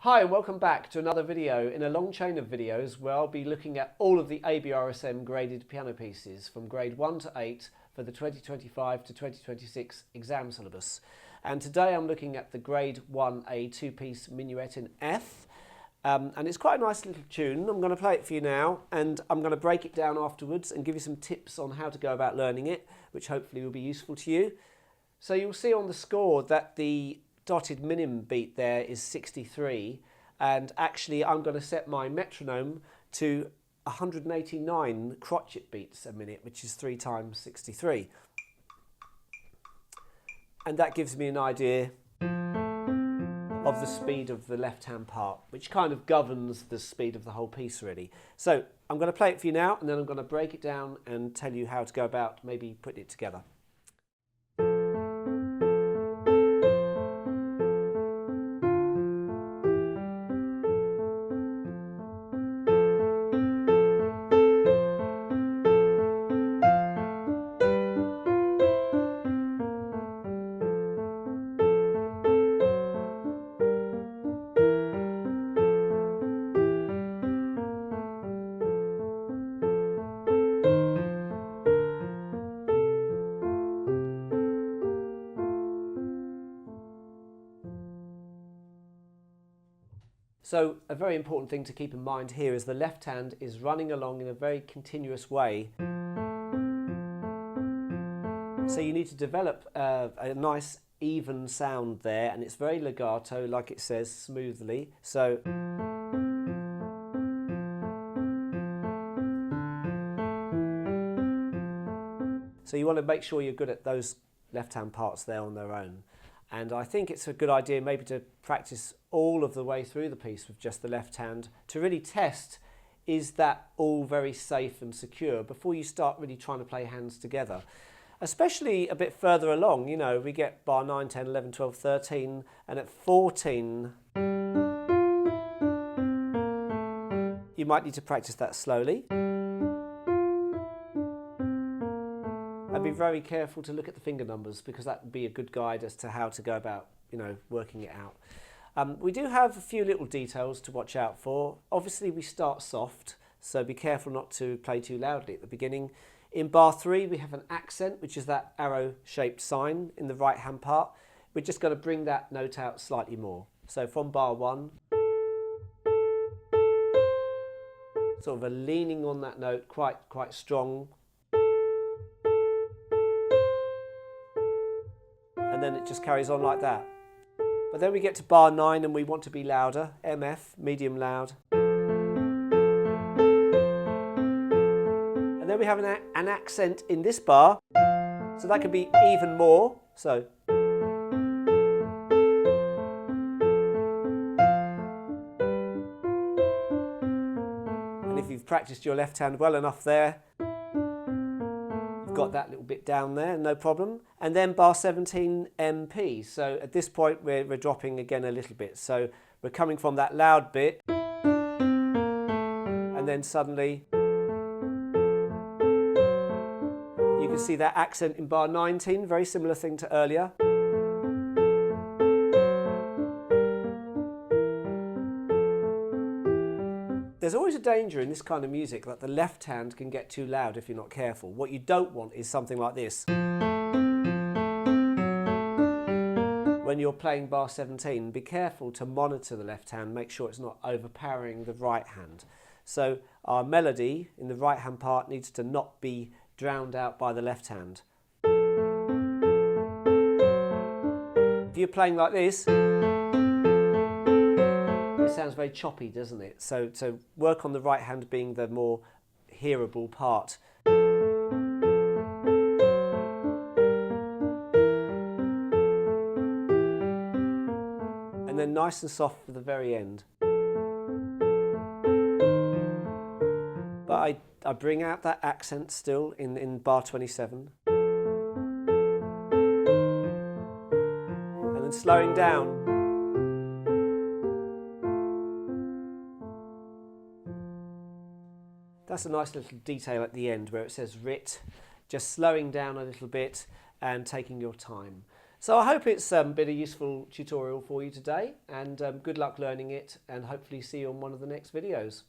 Hi and welcome back to another video in a long chain of videos where I'll be looking at all of the ABRSM graded piano pieces from grade 1 to 8 for the 2025 to 2026 exam syllabus. And today I'm looking at the grade 1A two-piece minuet in F. And it's quite a nice little tune. I'm going to play it for you now and I'm going to break it down afterwards and give you some tips on how to go about learning it, which hopefully will be useful to you. So you'll see on the score that the dotted minim beat there is 63, and actually I'm going to set my metronome to 189 crotchet beats a minute, which is 3 times 63. And that gives me an idea of the speed of the left-hand part, which kind of governs the speed of the whole piece really. So I'm going to play it for you now, and then I'm going to break it down and tell you how to go about maybe putting it together. So a very important thing to keep in mind here is the left hand is running along in a very continuous way. So you need to develop a nice even sound there, and it's very legato, like it says, smoothly. So you want to make sure you're good at those left-hand parts there on their own. And I think it's a good idea maybe to practice all of the way through the piece with just the left hand to really test, is that all very safe and secure before you start really trying to play hands together. Especially a bit further along, you know, we get bar 9, 10, 11, 12, 13, and at 14 you might need to practice that slowly. And be very careful to look at the finger numbers, because that would be a good guide as to how to go about, you know, working it out. We do have a few little details to watch out for. Obviously we start soft, so be careful not to play too loudly at the beginning. In bar 3 we have an accent, which is that arrow-shaped sign in the right-hand part. We're just going to bring that note out slightly more. So from bar 1, sort of a leaning on that note, quite strong. And then it just carries on like that. But then we get to bar 9 and we want to be louder, MF, medium loud. And then we have an accent in this bar, so that could be even more. So. And if you've practiced your left hand well enough there, got that little bit down there, no problem. And then bar 17 MP. So at this point we're dropping again a little bit. So we're coming from that loud bit, and then suddenly you can see that accent in bar 19, very similar thing to earlier. There's always a danger in this kind of music that the left hand can get too loud if you're not careful. What you don't want is something like this. When you're playing bar 17, be careful to monitor the left hand, make sure it's not overpowering the right hand. So our melody in the right hand part needs to not be drowned out by the left hand. If you're playing like this, it sounds very choppy, doesn't it? So work on the right hand being the more hearable part. And then nice and soft for the very end. But I bring out that accent still in bar 27. And then slowing down. That's a nice little detail at the end where it says writ, just slowing down a little bit and taking your time. So I hope it's been a useful tutorial for you today, and good luck learning it, and hopefully see you on one of the next videos.